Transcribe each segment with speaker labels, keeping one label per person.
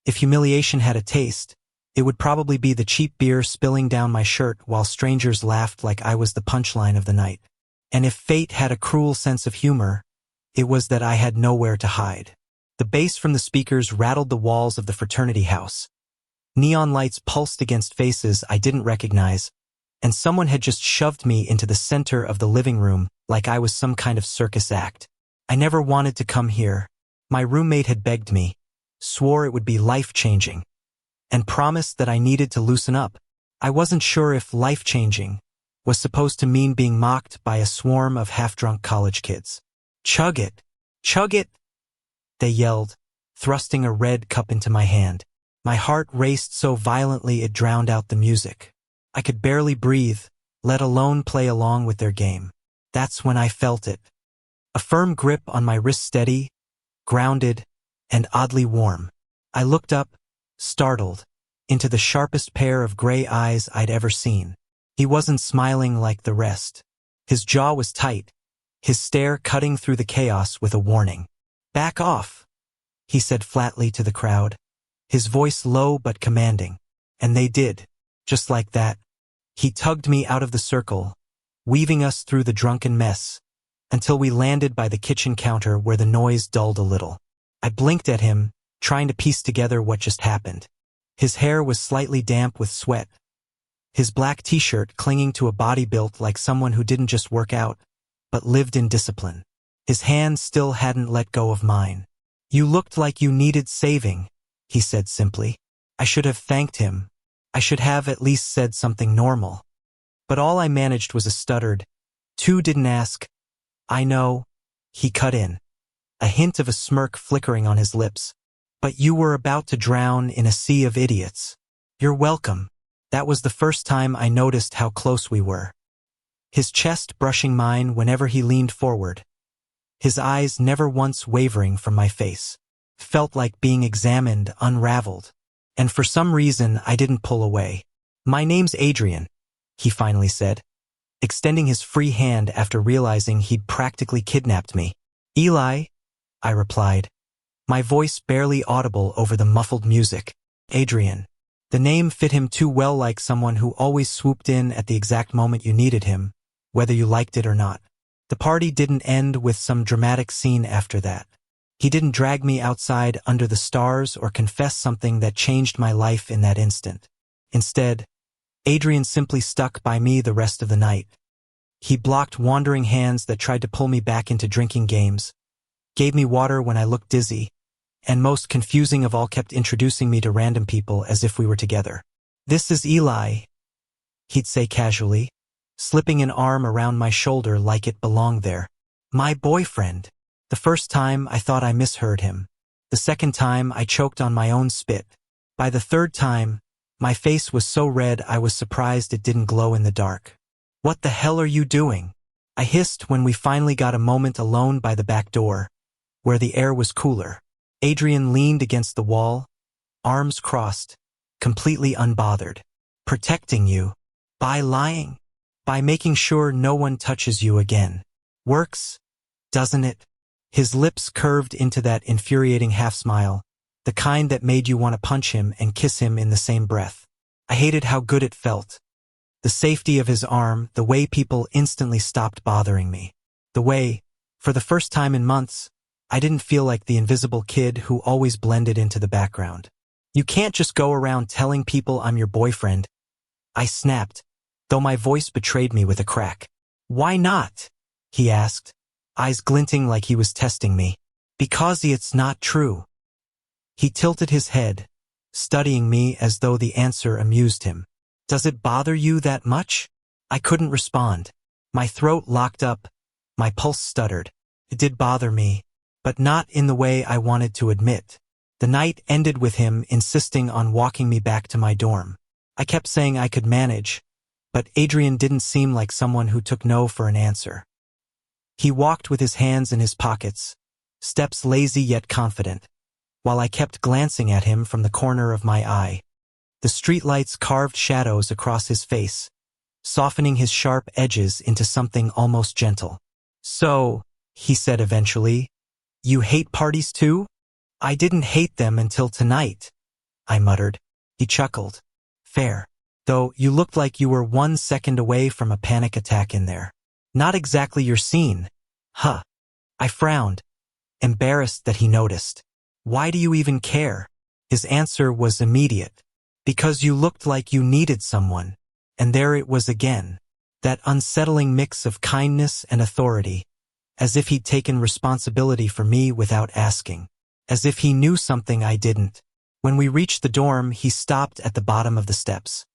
Speaker 1: If humiliation had a taste, it would probably be the cheap beer spilling down my shirt while strangers laughed like I was the punchline of the night. And if fate had a cruel sense of humor, it was that I had nowhere to hide. The bass from the speakers rattled the walls of the fraternity house. Neon lights pulsed against faces I didn't recognize, and someone had just shoved me into the center of the living room like I was some kind of circus act. I never wanted to come here. My roommate had begged me, swore it would be life-changing, and promised that I needed to loosen up. I wasn't sure if life-changing was supposed to mean being mocked by a swarm of half-drunk college kids. "Chug it! Chug it!" they yelled, thrusting a red cup into my hand. My heart raced so violently it drowned out the music. I could barely breathe, let alone play along with their game. That's when I felt it. A firm grip on my wrist, steady, grounded, and oddly warm. I looked up, startled, into the sharpest pair of gray eyes I'd ever seen. He wasn't smiling like the rest. His jaw was tight, his stare cutting through the chaos with a warning. "Back off," he said flatly to the crowd, his voice low but commanding. And they did. Just like that, he tugged me out of the circle, weaving us through the drunken mess, until we landed by the kitchen counter where the noise dulled a little. I blinked at him, trying to piece together what just happened. His hair was slightly damp with sweat, his black t-shirt clinging to a body built like someone who didn't just work out, but lived in discipline. His hand still hadn't let go of mine. "You looked like you needed saving," he said simply. I should have thanked him. I should have at least said something normal. But all I managed was a stuttered, "Two didn't ask." "I know," he cut in, a hint of a smirk flickering on his lips. "But you were about to drown in a sea of idiots." "You're welcome." That was the first time I noticed how close we were. His chest brushing mine whenever he leaned forward, his eyes never once wavering from my face. Felt like being examined, unraveled. And for some reason, I didn't pull away. "My name's Adrian," he finally said, extending his free hand after realizing he'd practically kidnapped me. "Eli," I replied, my voice barely audible over the muffled music. Adrian. The name fit him too well, like someone who always swooped in at the exact moment you needed him, whether you liked it or not. The party didn't end with some dramatic scene after that. He didn't drag me outside under the stars or confess something that changed my life in that instant. Instead, Adrian simply stuck by me the rest of the night. He blocked wandering hands that tried to pull me back into drinking games, gave me water when I looked dizzy, and most confusing of all, kept introducing me to random people as if we were together. "This is Eli," he'd say casually, slipping an arm around my shoulder like it belonged there. "My boyfriend." The first time I thought I misheard him. The second time I choked on my own spit. By the third time, my face was so red I was surprised it didn't glow in the dark. "What the hell are you doing?" I hissed when we finally got a moment alone by the back door, where the air was cooler. Adrian leaned against the wall, arms crossed, completely unbothered. "Protecting you. By lying. By making sure no one touches you again. Works, doesn't it?" His lips curved into that infuriating half-smile, the kind that made you want to punch him and kiss him in the same breath. I hated how good it felt. The safety of his arm, the way people instantly stopped bothering me. The way, for the first time in months, I didn't feel like the invisible kid who always blended into the background. "You can't just go around telling people I'm your boyfriend," I snapped, though my voice betrayed me with a crack. "Why not?" he asked, eyes glinting like he was testing me. "Because it's not true." He tilted his head, studying me as though the answer amused him. "Does it bother you that much?" I couldn't respond. My throat locked up, my pulse stuttered. It did bother me, but not in the way I wanted to admit. The night ended with him insisting on walking me back to my dorm. I kept saying I could manage, but Adrian didn't seem like someone who took no for an answer. He walked with his hands in his pockets, steps lazy yet confident, while I kept glancing at him from the corner of my eye. The streetlights carved shadows across his face, softening his sharp edges into something almost gentle. "So," he said eventually, "you hate parties too?" "I didn't hate them until tonight," I muttered. He chuckled. Fair. Though you looked like you were 1 second away from a panic attack in there. Not exactly your scene. Huh. I frowned, embarrassed that he noticed. Why do you even care? His answer was immediate. Because you looked like you needed someone. And there it was again. That unsettling mix of kindness and authority. As if he'd taken responsibility for me without asking. As if he knew something I didn't. When we reached the dorm, he stopped at the bottom of the steps.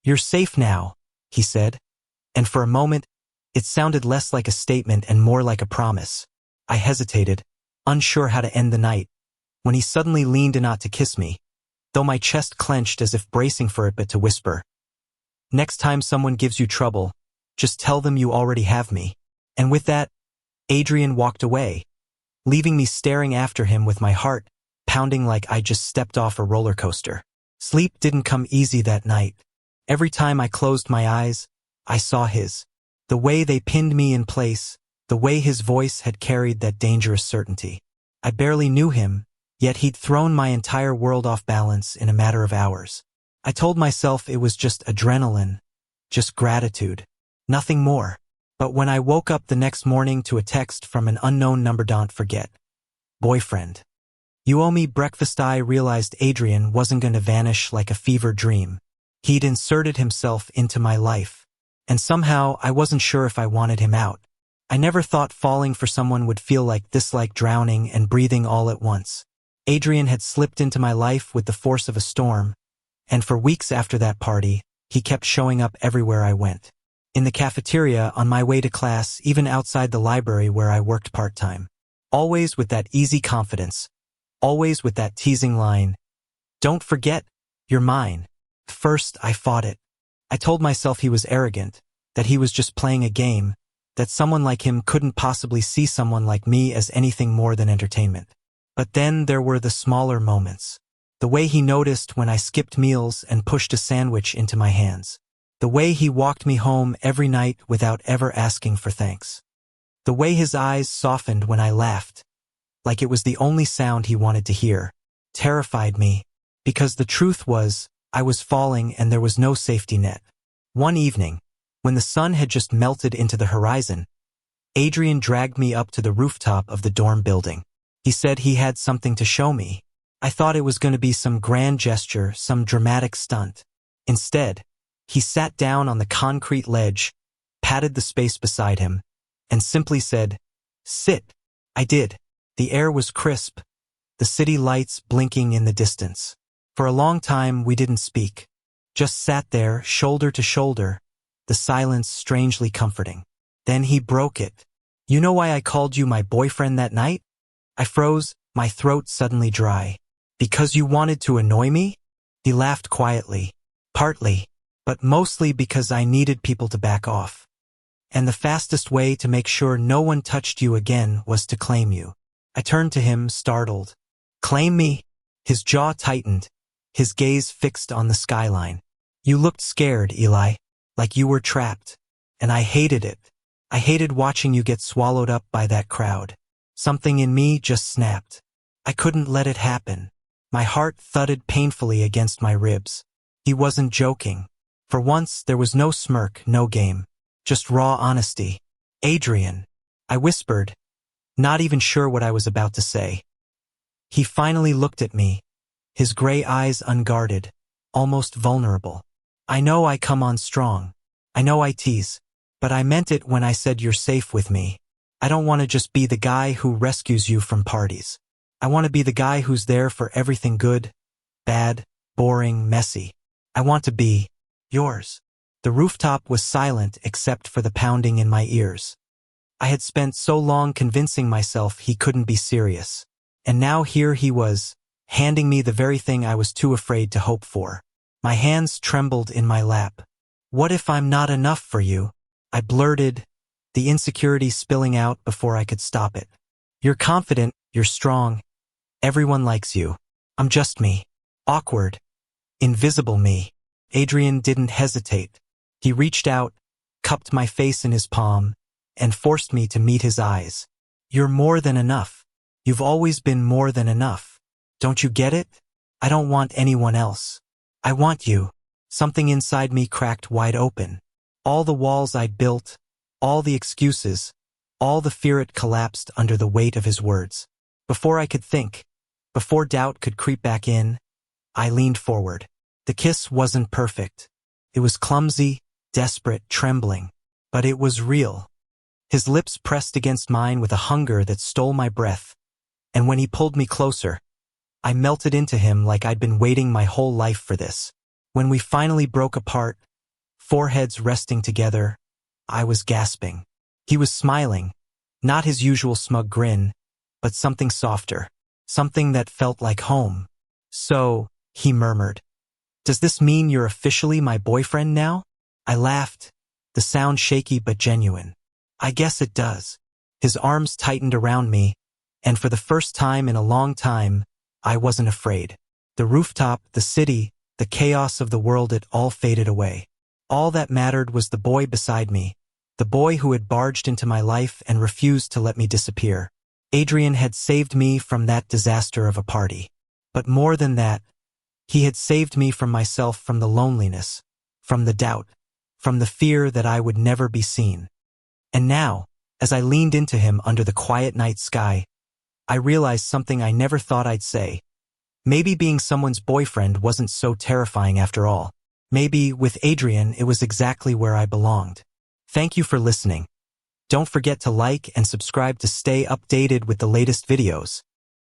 Speaker 1: You're safe now, he said. And for a moment, it sounded less like a statement and more like a promise. I hesitated, unsure how to end the night, when he suddenly leaned in to kiss me, though my chest clenched as if bracing for it but to whisper. Next time someone gives you trouble, just tell them you already have me. And with that, Adrian walked away, leaving me staring after him with my heart pounding like I just stepped off a roller coaster. Sleep didn't come easy that night. Every time I closed my eyes, I saw his. The way they pinned me in place, the way his voice had carried that dangerous certainty. I barely knew him, yet he'd thrown my entire world off balance in a matter of hours. I told myself it was just adrenaline, just gratitude, nothing more. But when I woke up the next morning to a text from an unknown number, don't forget. Boyfriend. You owe me breakfast. I realized Adrian wasn't going to vanish like a fever dream. He'd inserted himself into my life. And somehow I wasn't sure if I wanted him out. I never thought falling for someone would feel like this, like drowning and breathing all at once. Adrian had slipped into my life with the force of a storm, and for weeks after that party, he kept showing up everywhere I went. In the cafeteria, on my way to class, even outside the library where I worked part-time. Always with that easy confidence. Always with that teasing line. Don't forget, you're mine. First, I fought it. I told myself he was arrogant, that he was just playing a game, that someone like him couldn't possibly see someone like me as anything more than entertainment. But then there were the smaller moments. The way he noticed when I skipped meals and pushed a sandwich into my hands. The way he walked me home every night without ever asking for thanks. The way his eyes softened when I laughed, like it was the only sound he wanted to hear, terrified me, because the truth was, I was falling and there was no safety net. One evening, when the sun had just melted into the horizon, Adrian dragged me up to the rooftop of the dorm building. He said he had something to show me. I thought it was going to be some grand gesture, some dramatic stunt. Instead, he sat down on the concrete ledge, patted the space beside him, and simply said, "Sit." I did. The air was crisp, the city lights blinking in the distance. For a long time we didn't speak, just sat there, shoulder to shoulder, the silence strangely comforting. Then he broke it. "You know why I called you my boyfriend that night?" I froze, my throat suddenly dry. "Because you wanted to annoy me?" He laughed quietly. "Partly, but mostly because I needed people to back off. And the fastest way to make sure no one touched you again was to claim you." I turned to him, startled. "Claim me?" His jaw tightened, his gaze fixed on the skyline. "You looked scared, Eli, like you were trapped. And I hated it. I hated watching you get swallowed up by that crowd. Something in me just snapped. I couldn't let it happen." My heart thudded painfully against my ribs. He wasn't joking. For once, there was no smirk, no game. Just raw honesty. "Adrian," I whispered, not even sure what I was about to say. He finally looked at me, his gray eyes unguarded, almost vulnerable. "I know I come on strong. I know I tease. But I meant it when I said you're safe with me. I don't want to just be the guy who rescues you from parties. I want to be the guy who's there for everything good, bad, boring, messy. I want to be yours." The rooftop was silent except for the pounding in my ears. I had spent so long convincing myself he couldn't be serious. And now here he was, handing me the very thing I was too afraid to hope for. My hands trembled in my lap. "What if I'm not enough for you?" I blurted, the insecurity spilling out before I could stop it. "You're confident, you're strong. Everyone likes you. I'm just me. Awkward. Invisible me." Adrian didn't hesitate. He reached out, cupped my face in his palm, and forced me to meet his eyes. "You're more than enough. You've always been more than enough. Don't you get it?" I don't want anyone else. I want you. Something inside me cracked wide open. All the walls I'd built, all the excuses, all the fear, it collapsed under the weight of his words. Before I could think, before doubt could creep back in, I leaned forward. The kiss wasn't perfect. It was clumsy, desperate, trembling. But it was real. His lips pressed against mine with a hunger that stole my breath, and when he pulled me closer, I melted into him like I'd been waiting my whole life for this. When we finally broke apart, foreheads resting together, I was gasping. He was smiling, not his usual smug grin, but something softer, something that felt like home. "So," he murmured, "does this mean you're officially my boyfriend now?" I laughed, the sound shaky but genuine. "I guess it does." His arms tightened around me, and for the first time in a long time, I wasn't afraid. The rooftop, the city, the chaos of the world, it all faded away. All that mattered was the boy beside me, the boy who had barged into my life and refused to let me disappear. Adrian had saved me from that disaster of a party. But more than that, he had saved me from myself, from the loneliness, from the doubt, from the fear that I would never be seen. And now, as I leaned into him under the quiet night sky, I realized something I never thought I'd say. Maybe being someone's boyfriend wasn't so terrifying after all. Maybe, with Adrian, it was exactly where I belonged. Thank you for listening. Don't forget to like and subscribe to stay updated with the latest videos.